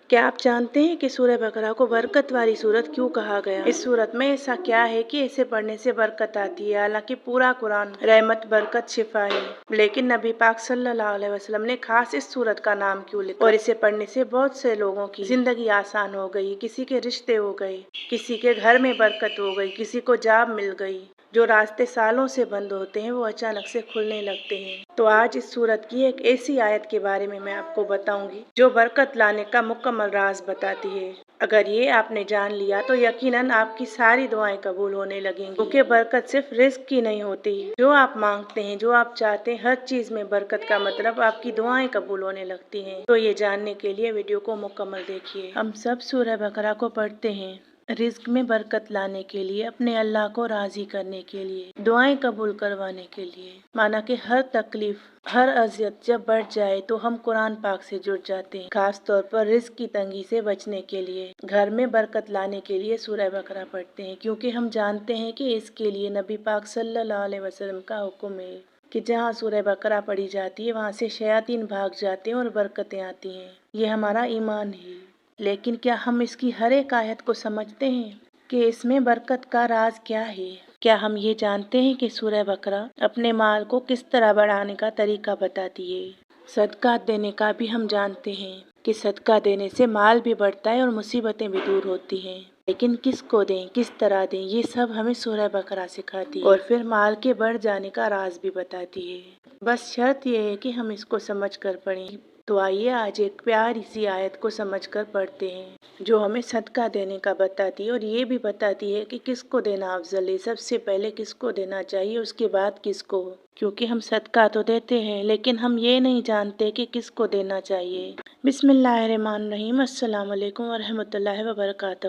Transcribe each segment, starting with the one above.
کیا آپ جانتے ہیں کہ سورہ بقرہ کو برکت والی سورت کیوں کہا گیا؟ اس سورت میں ایسا کیا ہے کہ اسے پڑھنے سے برکت آتی ہے؟ حالانکہ پورا قرآن رحمت، برکت، شفا ہے، لیکن نبی پاک صلی اللہ علیہ وسلم نے خاص اس سورت کا نام کیوں لکھا؟ اور اسے پڑھنے سے بہت سے لوگوں کی زندگی آسان ہو گئی، کسی کے رشتے ہو گئے، کسی کے گھر میں برکت ہو گئی، کسی کو جاب مل گئی، جو راستے سالوں سے بند ہوتے ہیں وہ اچانک سے کھلنے لگتے ہیں۔ تو آج اس سورت کی ایک ایسی آیت کے بارے میں آپ کو بتاؤں گی جو برکت لانے کا مکمل راز بتاتی ہے۔ اگر یہ آپ نے جان لیا تو یقیناً آپ کی ساری دعائیں قبول ہونے لگیں گی، کیونکہ برکت صرف رزق کی نہیں ہوتی۔ جو آپ مانگتے ہیں، جو آپ چاہتے ہیں، ہر چیز میں برکت کا مطلب آپ کی دعائیں قبول ہونے لگتی ہیں۔ تو یہ جاننے کے لیے ویڈیو کو مکمل دیکھیے۔ ہم سب سورہ بقرہ کو پڑھتے ہیں رزق میں برکت لانے کے لیے، اپنے اللہ کو راضی کرنے کے لیے، دعائیں قبول کروانے کے لیے۔ مانا کہ ہر تکلیف، ہر اذیت جب بڑھ جائے تو ہم قرآن پاک سے جڑ جاتے ہیں، خاص طور پر رزق کی تنگی سے بچنے کے لیے، گھر میں برکت لانے کے لیے سورہ بقرہ پڑھتے ہیں، کیونکہ ہم جانتے ہیں کہ اس کے لیے نبی پاک صلی اللہ علیہ وسلم کا حکم ہے کہ جہاں سورہ بقرہ پڑھی جاتی ہے وہاں سے شیاطین بھاگ جاتے ہیں اور برکتیں آتی ہیں۔ یہ ہمارا ایمان ہے۔ لیکن کیا ہم اس کی ہر ایک آیت کو سمجھتے ہیں کہ اس میں برکت کا راز کیا ہے؟ کیا ہم یہ جانتے ہیں کہ سورہ بقرہ اپنے مال کو کس طرح بڑھانے کا طریقہ بتاتی ہے؟ صدقہ دینے کا بھی ہم جانتے ہیں کہ صدقہ دینے سے مال بھی بڑھتا ہے اور مصیبتیں بھی دور ہوتی ہیں، لیکن کس کو دیں، کس طرح دیں، یہ سب ہمیں سورہ بقرہ سکھاتی ہے، اور پھر مال کے بڑھ جانے کا راز بھی بتاتی ہے۔ بس شرط یہ ہے کہ ہم اس کو سمجھ کر پڑھیں۔ تو آئیے آج ایک پیاری سی آیت کو سمجھ کر پڑھتے ہیں جو ہمیں صدقہ دینے کا بتاتی ہے، اور یہ بھی بتاتی ہے کہ کس کو دینا افضل ہے، سب سے پہلے کس کو دینا چاہیے، اس کے بعد کس کو۔ کیونکہ ہم صدقہ تو دیتے ہیں لیکن ہم یہ نہیں جانتے کہ کس کو دینا چاہیے۔ بسم اللہ الرحمن الرحیم۔ السلام علیکم ورحمۃ اللہ وبرکاتہ۔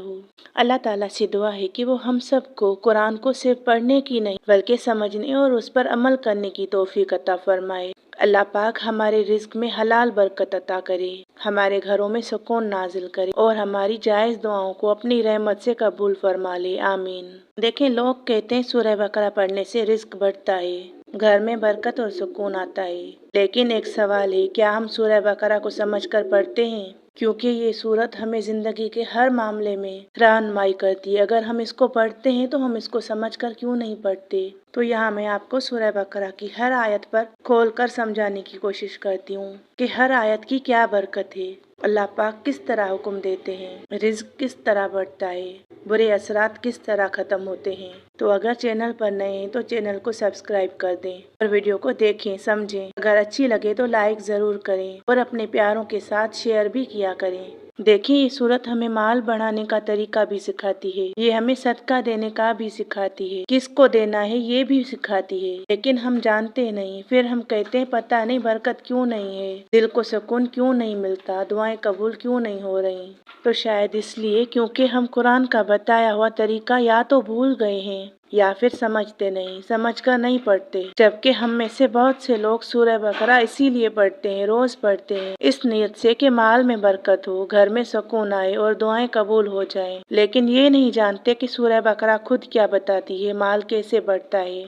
اللہ تعالیٰ سے دعا ہے کہ وہ ہم سب کو قرآن کو صرف پڑھنے کی نہیں بلکہ سمجھنے اور اس پر عمل کرنے کی توفیق عطا فرمائے۔ اللہ پاک ہمارے رزق میں حلال برکت عطا کرے، ہمارے گھروں میں سکون نازل کرے اور ہماری جائز دعاؤں کو اپنی رحمت سے قبول فرما لے، آمین۔ دیکھیں، لوگ کہتے ہیں سورہ بقرہ پڑھنے سے رزق بڑھتا ہے، گھر میں برکت اور سکون آتا ہے، لیکن ایک سوال ہے، کیا ہم سورہ بقرہ کو سمجھ کر پڑھتے ہیں؟ کیونکہ یہ سورت ہمیں زندگی کے ہر معاملے میں رہنمائی کرتی ہے۔ اگر ہم اس کو پڑھتے ہیں تو ہم اس کو سمجھ کر کیوں نہیں پڑھتے؟ تو یہاں میں آپ کو سورہ بقرہ کی ہر آیت پر کھول کر سمجھانے کی کوشش کرتی ہوں کہ ہر آیت کی کیا برکت ہے، اللہ پاک کس طرح حکم دیتے ہیں، رزق کس طرح بڑھتا ہے، برے اثرات کس طرح ختم ہوتے ہیں۔ تو اگر چینل پر نئے ہیں تو چینل کو سبسکرائب کر دیں اور ویڈیو کو دیکھیں، سمجھیں۔ اگر اچھی لگے تو لائک ضرور کریں اور اپنے پیاروں کے ساتھ شیئر بھی کیا کریں۔ دیکھیں، یہ سورت ہمیں مال بڑھانے کا طریقہ بھی سکھاتی ہے، یہ ہمیں صدقہ دینے کا بھی سکھاتی ہے، کس کو دینا ہے یہ بھی سکھاتی ہے، لیکن ہم جانتے نہیں، پھر ہم کہتے ہیں پتہ نہیں برکت کیوں نہیں ہے، دل کو سکون کیوں نہیں ملتا، دعائیں قبول کیوں نہیں ہو رہی۔ تو شاید اس لیے کیونکہ ہم قرآن کا بتایا ہوا طریقہ یا تو بھول گئے ہیں یا پھر سمجھتے نہیں، سمجھ کر نہیں پڑھتے۔ جبکہ ہم میں سے بہت سے لوگ سورہ بقرہ اسی لیے پڑھتے ہیں، روز پڑھتے ہیں، اس نیت سے کہ مال میں برکت ہو، گھر میں سکون آئے اور دعائیں قبول ہو جائیں، لیکن یہ نہیں جانتے کہ سورہ بقرہ خود کیا بتاتی ہے، مال کیسے بڑھتا ہے۔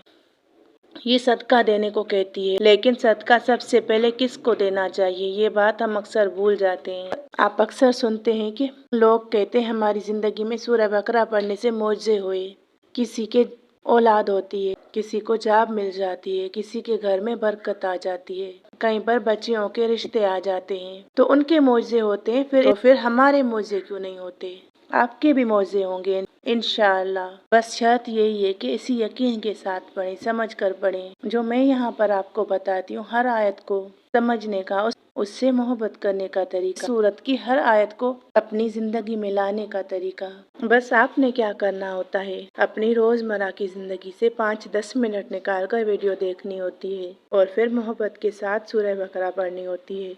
یہ صدقہ دینے کو کہتی ہے، لیکن صدقہ سب سے پہلے کس کو دینا چاہیے، یہ بات ہم اکثر بھول جاتے ہیں۔ آپ اکثر سنتے ہیں کہ لوگ کہتے ہیں ہماری زندگی میں سورہ بقرہ پڑھنے سے معجزے ہوئے، کسی کے اولاد ہوتی ہے، کسی کو جاب مل جاتی ہے، کسی کے گھر میں برکت آ جاتی ہے، کہیں پر بچیوں کے رشتے آ جاتے ہیں، تو ان کے معجزے ہوتے ہیں، پھر ہمارے معجزے کیوں نہیں ہوتے؟ آپ کے بھی معجزے ہوں گے انشاءاللہ۔ بس شرط یہی ہے کہ اسی یقین کے ساتھ پڑھیں، سمجھ کر پڑھیں۔ جو میں یہاں پر آپ کو بتاتی ہوں، ہر آیت کو سمجھنے کا، اس سے محبت کرنے کا طریقہ، سورت کی ہر آیت کو اپنی زندگی میں لانے کا طریقہ۔ بس آپ نے کیا کرنا ہوتا ہے، اپنی روزمرہ کی زندگی سے 5-10 منٹ نکال کر ویڈیو دیکھنی ہوتی ہے اور پھر محبت کے ساتھ سورہ بقرہ پڑھنی ہوتی ہے۔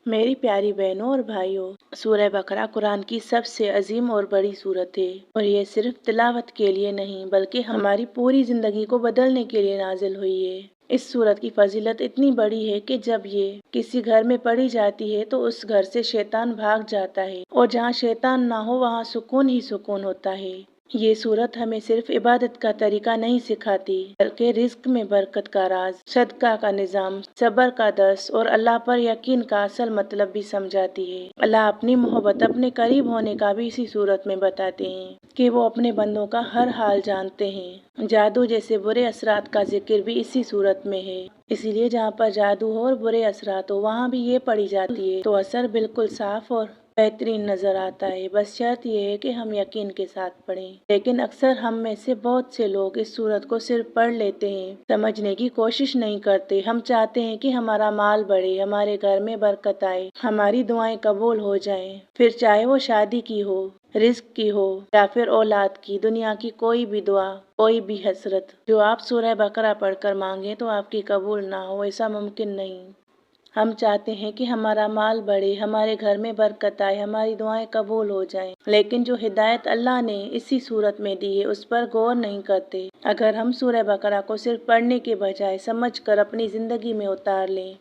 میری پیاری بہنوں اور بھائیوں، سورہ بقرہ قرآن کی سب سے عظیم اور بڑی سورت ہے، اور یہ صرف تلاوت کے لیے نہیں بلکہ ہماری پوری زندگی کو بدلنے کے لیے نازل ہوئی ہے۔ اس سورت کی فضیلت اتنی بڑی ہے کہ جب یہ کسی گھر میں پڑھی جاتی ہے تو اس گھر سے شیطان بھاگ جاتا ہے، اور جہاں شیطان نہ ہو وہاں سکون ہی سکون ہوتا ہے۔ یہ صورت ہمیں صرف عبادت کا طریقہ نہیں سکھاتی بلکہ رزق میں برکت کا راز، صدقہ کا نظام، صبر کا درس اور اللہ پر یقین کا اصل مطلب بھی سمجھاتی ہے۔ اللہ اپنی محبت، اپنے قریب ہونے کا بھی اسی صورت میں بتاتے ہیں کہ وہ اپنے بندوں کا ہر حال جانتے ہیں۔ جادو جیسے برے اثرات کا ذکر بھی اسی صورت میں ہے، اسی لیے جہاں پر جادو ہو اور برے اثرات ہو وہاں بھی یہ پڑھی جاتی ہے تو اثر بالکل صاف اور بہترین نظر آتا ہے۔ بس شرط یہ ہے کہ ہم یقین کے ساتھ پڑھیں۔ لیکن اکثر ہم میں سے بہت سے لوگ اس صورت کو صرف پڑھ لیتے ہیں، سمجھنے کی کوشش نہیں کرتے۔ ہم چاہتے ہیں کہ ہمارا مال بڑھے، ہمارے گھر میں برکت آئے، ہماری دعائیں قبول ہو جائیں، پھر چاہے وہ شادی کی ہو، رزق کی ہو یا پھر اولاد کی، دنیا کی کوئی بھی دعا، کوئی بھی حسرت جو آپ سورہ بقرہ پڑھ کر مانگیں تو آپ کی قبول نہ ہو، ایسا ممکن نہیں۔ ہم چاہتے ہیں کہ ہمارا مال بڑھے، ہمارے گھر میں برکت آئے، ہماری دعائیں قبول ہو جائیں، لیکن جو ہدایت اللہ نے اسی صورت میں دی ہے اس پر غور نہیں کرتے۔ اگر ہم سورہ بقرہ کو صرف پڑھنے کے بجائے سمجھ کر اپنی زندگی میں اتار لیں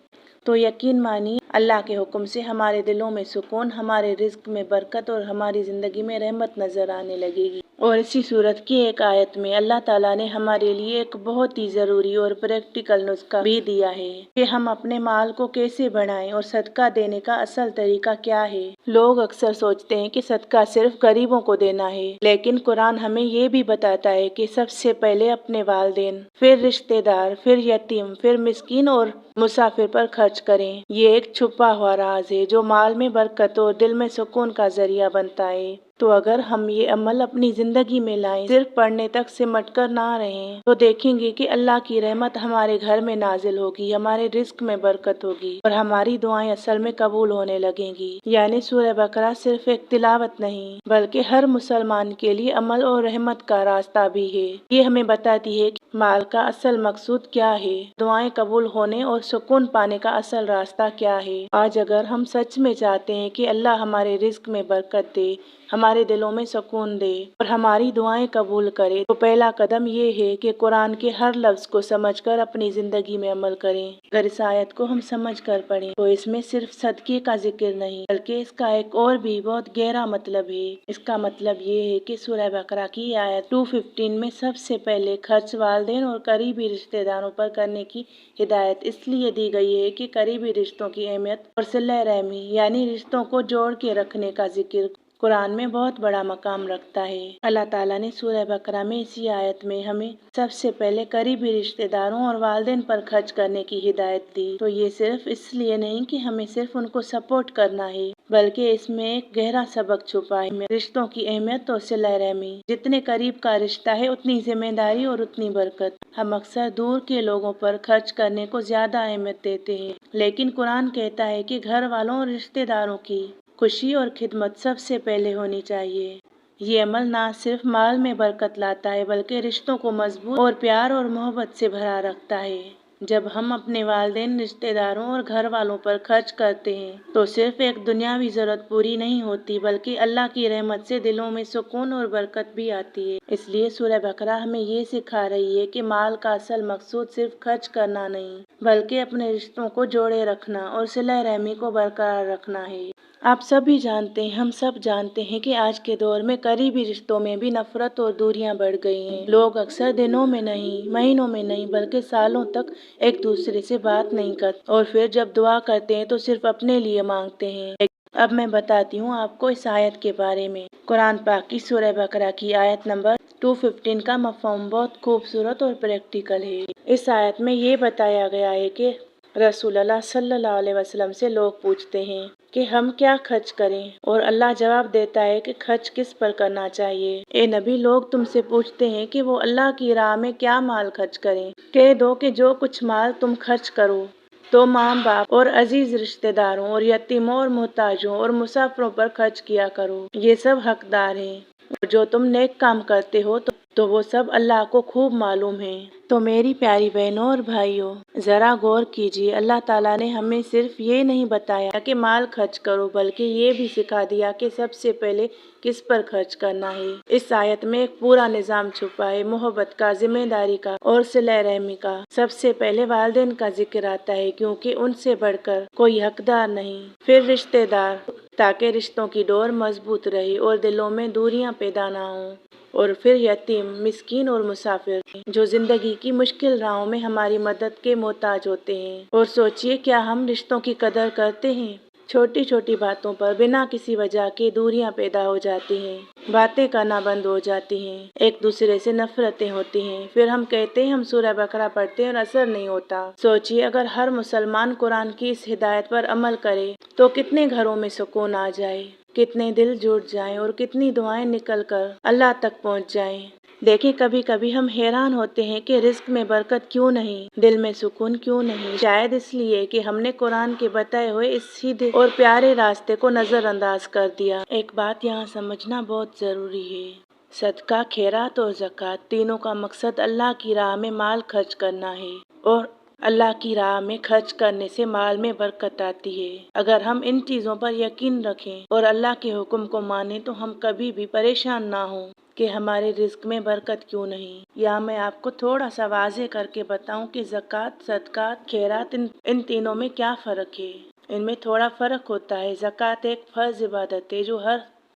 تو یقین مانیے اللہ کے حکم سے ہمارے دلوں میں سکون، ہمارے رزق میں برکت اور ہماری زندگی میں رحمت نظر آنے لگے گی۔ اور اسی صورت کی ایک آیت میں اللہ تعالیٰ نے ہمارے لیے ایک بہت ہی ضروری اور پریکٹیکل نسخہ بھی دیا ہے کہ ہم اپنے مال کو کیسے بڑھائیں اور صدقہ دینے کا اصل طریقہ کیا ہے۔ لوگ اکثر سوچتے ہیں کہ صدقہ صرف غریبوں کو دینا ہے، لیکن قرآن ہمیں یہ بھی بتاتا ہے کہ سب سے پہلے اپنے والدین، پھر رشتے دار، پھر یتیم، پھر مسکین اور مسافر پر خرچ کریں۔ یہ ایک چھپا ہوا راز ہے جو مال میں برکت اور دل میں سکون کا ذریعہ بنتا ہے۔ تو اگر ہم یہ عمل اپنی زندگی میں لائیں، صرف پڑھنے تک سمٹ کر نہ رہیں، تو دیکھیں گے کہ اللہ کی رحمت ہمارے گھر میں نازل ہوگی، ہمارے رزق میں برکت ہوگی اور ہماری دعائیں اصل میں قبول ہونے لگیں گی۔ یعنی سورہ بقرہ صرف ایک تلاوت نہیں بلکہ ہر مسلمان کے لیے عمل اور رحمت کا راستہ بھی ہے۔ یہ ہمیں بتاتی ہے کہ مال کا اصل مقصود کیا ہے، دعائیں قبول ہونے اور سکون پانے کا اصل راستہ کیا ہے۔ آج اگر ہم سچ میں چاہتے ہیں کہ اللہ ہمارے رزق میں برکت دے، ہمارے دلوں میں سکون دے اور ہماری دعائیں قبول کرے، تو پہلا قدم یہ ہے کہ قرآن کے ہر لفظ کو سمجھ کر اپنی زندگی میں عمل کریں۔ اگر اس آیت کو ہم سمجھ کر پڑھیں تو اس میں صرف صدقے کا ذکر نہیں بلکہ اس کا ایک اور بھی بہت گہرا مطلب ہے۔ اس کا مطلب یہ ہے کہ سورہ بقرہ کی آیت 215 میں سب سے پہلے خرچ والدین اور قریبی رشتہ داروں پر کرنے کی ہدایت اس لیے دی گئی ہے کہ قریبی رشتوں کی اہمیت اور صلہ رحمی یعنی رشتوں کو جوڑ کے رکھنے کا ذکر قرآن میں بہت بڑا مقام رکھتا ہے۔ اللہ تعالیٰ نے سورہ بقرہ میں اسی آیت میں ہمیں سب سے پہلے قریبی رشتہ داروں اور والدین پر خرچ کرنے کی ہدایت دی، تو یہ صرف اس لیے نہیں کہ ہمیں صرف ان کو سپورٹ کرنا ہے بلکہ اس میں ایک گہرا سبق چھپا ہے، رشتوں کی اہمیت اور صلہ رحمی۔ جتنے قریب کا رشتہ ہے اتنی ذمہ داری اور اتنی برکت۔ ہم اکثر دور کے لوگوں پر خرچ کرنے کو زیادہ اہمیت دیتے ہیں، لیکن قرآن کہتا ہے کہ گھر والوں اور رشتہ داروں کی خوشی اور خدمت سب سے پہلے ہونی چاہیے۔ یہ عمل نہ صرف مال میں برکت لاتا ہے بلکہ رشتوں کو مضبوط اور پیار اور محبت سے بھرا رکھتا ہے۔ جب ہم اپنے والدین، رشتہ داروں اور گھر والوں پر خرچ کرتے ہیں تو صرف ایک دنیاوی ضرورت پوری نہیں ہوتی بلکہ اللہ کی رحمت سے دلوں میں سکون اور برکت بھی آتی ہے۔ اس لیے سورہ بقرہ ہمیں یہ سکھا رہی ہے کہ مال کا اصل مقصود صرف خرچ کرنا نہیں بلکہ اپنے رشتوں کو جوڑے رکھنا اور صلہ رحمی کو برقرار رکھنا ہے۔ آپ سبھی جانتے ہیں، ہم سب جانتے ہیں کہ آج کے دور میں قریبی رشتوں میں بھی نفرت اور دوریاں بڑھ گئی ہیں۔ لوگ اکثر دنوں میں نہیں، مہینوں میں نہیں بلکہ سالوں تک ایک دوسرے سے بات نہیں کرتے اور پھر جب دعا کرتے ہیں تو صرف اپنے لیے مانگتے ہیں۔ اب میں بتاتی ہوں آپ کو اس آیت کے بارے میں۔ قرآن پاک کی سورہ بقرہ کی آیت نمبر 215 کا مفہوم بہت خوبصورت اور پریکٹیکل ہے۔ اس آیت میں یہ بتایا گیا ہے کہ رسول اللہ صلی اللہ علیہ وسلم سے لوگ پوچھتے ہیں کہ ہم کیا خرچ کریں اور اللہ جواب دیتا ہے کہ خرچ کس پر کرنا چاہیے۔ اے نبی، لوگ تم سے پوچھتے ہیں کہ وہ اللہ کی راہ میں کیا مال خرچ کریں۔ کہہ دو کہ جو کچھ مال تم خرچ کرو تو ماں باپ اور عزیز رشتہ داروں اور یتیموں اور محتاجوں اور مسافروں پر خرچ کیا کرو، یہ سب حقدار ہیں، اور جو تم نیک کام کرتے ہو تو وہ سب اللہ کو خوب معلوم ہے۔ تو میری پیاری بہنوں اور بھائیوں، ذرا غور کیجیے، اللہ تعالیٰ نے ہمیں صرف یہ نہیں بتایا کہ مال خرچ کرو بلکہ یہ بھی سکھا دیا کہ سب سے پہلے کس پر خرچ کرنا ہے۔ اس آیت میں ایک پورا نظام چھپا ہے، محبت کا، ذمہ داری کا اور صلہ رحمی کا۔ سب سے پہلے والدین کا ذکر آتا ہے کیونکہ ان سے بڑھ کر کوئی حقدار نہیں، پھر رشتہ دار، تاکہ رشتوں کی ڈور مضبوط رہے اور دلوں میں دوریاں پیدا نہ ہوں۔ اور پھر یتیم، مسکین اور مسافر جو زندگی کی مشکل راہوں میں ہماری مدد کے محتاج ہوتے ہیں۔ اور سوچئے، کیا ہم رشتوں کی قدر کرتے ہیں؟ چھوٹی چھوٹی باتوں پر بنا کسی وجہ کے دوریاں پیدا ہو جاتی ہیں، باتیں کرنا بند ہو جاتی ہیں، ایک دوسرے سے نفرتیں ہوتی ہیں، پھر ہم کہتے ہیں ہم سورہ بقرہ پڑھتے ہیں اور اثر نہیں ہوتا۔ سوچئے، اگر ہر مسلمان قرآن کی اس ہدایت پر عمل کرے تو کتنے گھروں میں سکون آ جائے، کتنے دل جڑ جائیں اور کتنی دعائیں نکل کر اللہ تک پہنچ جائیں۔ دیکھیں، کبھی کبھی ہم حیران ہوتے ہیں کہ رزق میں برکت کیوں نہیں، دل میں سکون کیوں نہیں۔ شاید اس لیے کہ ہم نے قرآن کے بتائے ہوئے اس سیدھے اور پیارے راستے کو نظر انداز کر دیا۔ ایک بات یہاں سمجھنا بہت ضروری ہے، صدقہ، خیرات اور زکوٰۃ تینوں کا مقصد اللہ کی راہ میں مال خرچ کرنا ہے، اور اللہ کی راہ میں خرچ کرنے سے مال میں برکت آتی ہے۔ اگر ہم ان چیزوں پر یقین رکھیں اور اللہ کے حکم کو مانیں تو ہم کبھی بھی پریشان نہ ہوں کہ ہمارے رزق میں برکت کیوں نہیں۔ یا میں آپ کو تھوڑا سا واضح کر کے بتاؤں کہ زکوٰۃ، صدقات، خیرات ان تینوں میں کیا فرق ہے۔ ان میں تھوڑا فرق ہوتا ہے۔ زکوٰۃ ایک فرض عبادت ہے جو ہر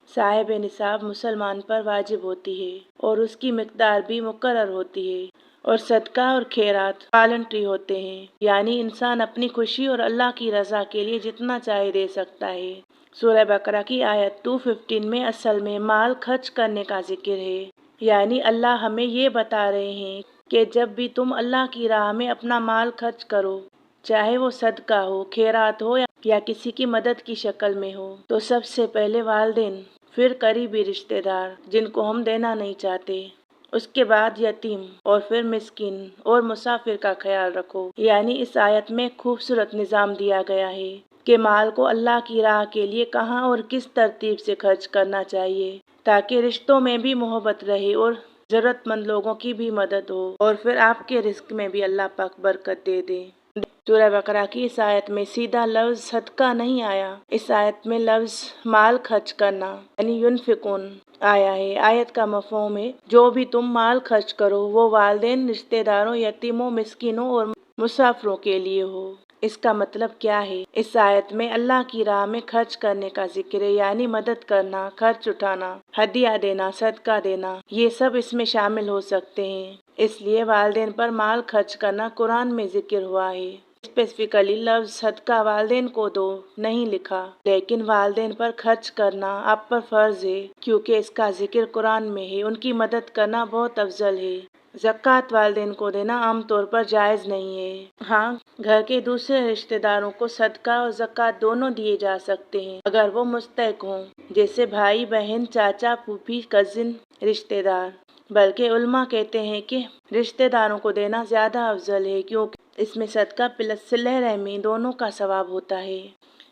صاحب نصاب مسلمان پر واجب ہوتی ہے اور اس کی مقدار بھی مقرر ہوتی ہے۔ اور صدقہ اور خیرات والنٹری ہوتے ہیں، یعنی انسان اپنی خوشی اور اللہ کی رضا کے لیے جتنا چاہے دے سکتا ہے۔ سورہ بقرہ کی آیت 215 میں اصل میں مال خرچ کرنے کا ذکر ہے، یعنی اللہ ہمیں یہ بتا رہے ہیں کہ جب بھی تم اللہ کی راہ میں اپنا مال خرچ کرو، چاہے وہ صدقہ ہو، خیرات ہو یا کسی کی مدد کی شکل میں ہو، تو سب سے پہلے والدین، پھر قریبی رشتہ دار جن کو ہم دینا نہیں چاہتے، اس کے بعد یتیم اور پھر مسکین اور مسافر کا خیال رکھو۔ یعنی اس آیت میں خوبصورت نظام دیا گیا ہے کہ مال کو اللہ کی راہ کے لیے کہاں اور کس ترتیب سے خرچ کرنا چاہیے تاکہ رشتوں میں بھی محبت رہے اور ضرورت مند لوگوں کی بھی مدد ہو، اور پھر آپ کے رزق میں بھی اللہ پاک برکت دے دے۔ سورہ بقرہ کی اس آیت میں سیدھا لفظ صدقہ نہیں آیا، اس آیت میں لفظ مال خرچ کرنا یعنی ینفقون آیا ہے۔ آیت کا مفہوم ہے جو بھی تم مال خرچ کرو وہ والدین، رشتہ داروں، یتیموں، مسکینوں اور مسافروں کے لیے ہو۔ اس کا مطلب کیا ہے؟ اس آیت میں اللہ کی راہ میں خرچ کرنے کا ذکر ہے، یعنی مدد کرنا، خرچ اٹھانا، ہدیہ دینا، صدقہ دینا، یہ سب اس میں شامل ہو سکتے ہیں۔ اس لیے والدین پر مال خرچ کرنا قرآن میں ذکر ہوا ہے۔ اسپیسیفکلی لفظ صدقہ والدین کو دو نہیں لکھا، لیکن والدین پر خرچ کرنا آپ پر فرض ہے کیونکہ اس کا ذکر قرآن میں ہے۔ ان کی مدد کرنا بہت افضل ہے۔ زکوٰۃ والدین کو دینا عام طور پر جائز نہیں ہے۔ ہاں، گھر کے دوسرے رشتہ داروں کو صدقہ اور زکوٰۃ دونوں دیے جا سکتے ہیں اگر وہ مستحق ہوں، جیسے بھائی، بہن، چاچا، پھوپھی، کزن، رشتہ دار۔ بلکہ علماء کہتے ہیں کہ رشتہ داروں کو دینا زیادہ افضل ہے کیونکہ اس میں صدقہ پلس صلہ رحمی دونوں کا ثواب ہوتا ہے۔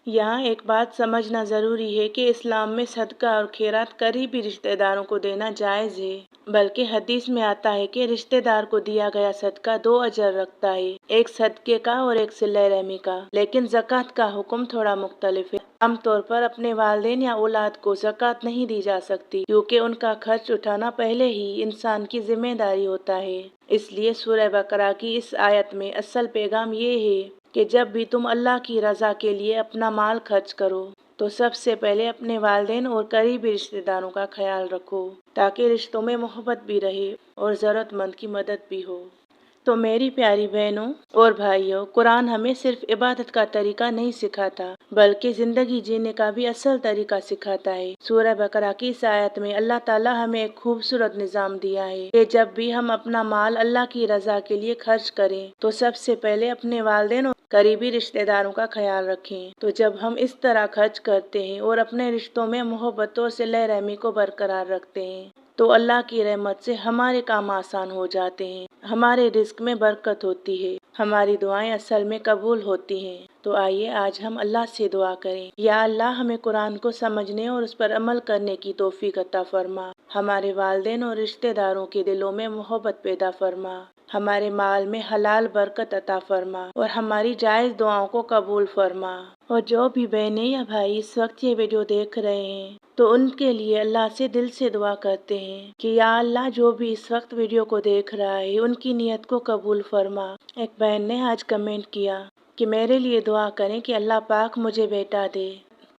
یہاں ایک بات سمجھنا ضروری ہے کہ اسلام میں صدقہ اور خیرات قریبی رشتہ داروں کو دینا جائز ہے، بلکہ حدیث میں آتا ہے کہ رشتہ دار کو دیا گیا صدقہ 2 اجر رکھتا ہے، ایک صدقے کا اور ایک صلہ رحمی کا۔ لیکن زکوٰۃ کا حکم تھوڑا مختلف ہے۔ عام طور پر اپنے والدین یا اولاد کو زکوٰۃ نہیں دی جا سکتی کیونکہ ان کا خرچ اٹھانا پہلے ہی انسان کی ذمہ داری ہوتا ہے۔ اس لیے سورہ بقرہ کی اس آیت میں اصل پیغام یہ ہے کہ جب بھی تم اللہ کی رضا کے لیے اپنا مال خرچ کرو تو سب سے پہلے اپنے والدین اور قریبی رشتہ داروں کا خیال رکھو تاکہ رشتوں میں محبت بھی رہے اور ضرورت مند کی مدد بھی ہو۔ تو میری پیاری بہنوں اور بھائیوں، قرآن ہمیں صرف عبادت کا طریقہ نہیں سکھاتا بلکہ زندگی جینے کا بھی اصل طریقہ سکھاتا ہے۔ سورہ بقرہ کی اس آیت میں اللہ تعالیٰ ہمیں ایک خوبصورت نظام دیا ہے کہ جب بھی ہم اپنا مال اللہ کی رضا کے لیے خرچ کریں تو سب سے پہلے اپنے والدین اور قریبی رشتہ داروں کا خیال رکھیں۔ تو جب ہم اس طرح خرچ کرتے ہیں اور اپنے رشتوں میں محبت اور صلہ رحمی کو برقرار رکھتے ہیں تو اللہ کی رحمت سے ہمارے کام آسان ہو جاتے ہیں، ہمارے رزق میں برکت ہوتی ہے، ہماری دعائیں اصل میں قبول ہوتی ہیں۔ تو آئیے آج ہم اللہ سے دعا کریں۔ یا اللہ، ہمیں قرآن کو سمجھنے اور اس پر عمل کرنے کی توفیق عطا فرما، ہمارے والدین اور رشتہ داروں کے دلوں میں محبت پیدا فرما، ہمارے مال میں حلال برکت عطا فرما اور ہماری جائز دعاؤں کو قبول فرما۔ اور جو بھی بہنیں یا بھائی اس وقت یہ ویڈیو دیکھ رہے ہیں تو ان کے لیے اللہ سے دل سے دعا کرتے ہیں کہ یا اللہ، جو بھی اس وقت ویڈیو کو دیکھ رہا ہے ان کی نیت کو قبول فرما۔ ایک بہن نے آج کمنٹ کیا کہ میرے لیے دعا کریں کہ اللہ پاک مجھے بیٹا دے۔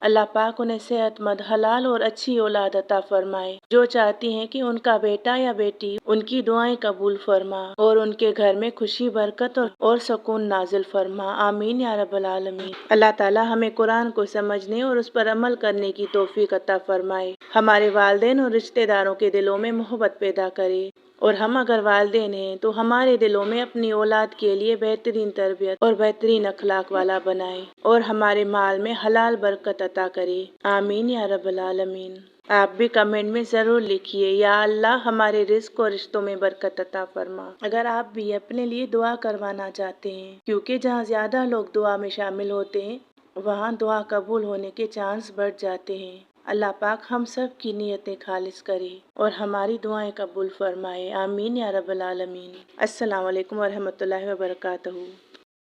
اللہ پاک انہیں صحت مند، حلال اور اچھی اولاد عطا فرمائے۔ جو چاہتی ہیں کہ ان کا بیٹا یا بیٹی ان کی دعائیں قبول فرما اور ان کے گھر میں خوشی، برکت اور سکون نازل فرما، آمین یا رب العالمین۔ اللہ تعالی ہمیں قرآن کو سمجھنے اور اس پر عمل کرنے کی توفیق عطا فرمائے، ہمارے والدین اور رشتہ داروں کے دلوں میں محبت پیدا کرے، اور ہم اگر والدین ہیں تو ہمارے دلوں میں اپنی اولاد کے لیے بہترین تربیت اور بہترین اخلاق والا بنائے، اور ہمارے مال میں حلال برکت عطا کرے، آمین یا رب العالمین۔ آپ بھی کمنٹ میں ضرور لکھیے، یا اللہ ہمارے رزق اور رشتوں میں برکت عطا فرما۔ اگر آپ بھی اپنے لیے دعا کروانا چاہتے ہیں، کیونکہ جہاں زیادہ لوگ دعا میں شامل ہوتے ہیں وہاں دعا قبول ہونے کے چانس بڑھ جاتے ہیں۔ اللہ پاک ہم سب کی نیتیں خالص کرے اور ہماری دعائیں قبول فرمائے، آمین یا رب العالمین۔ السلام علیکم ورحمۃ اللہ وبرکاتہ۔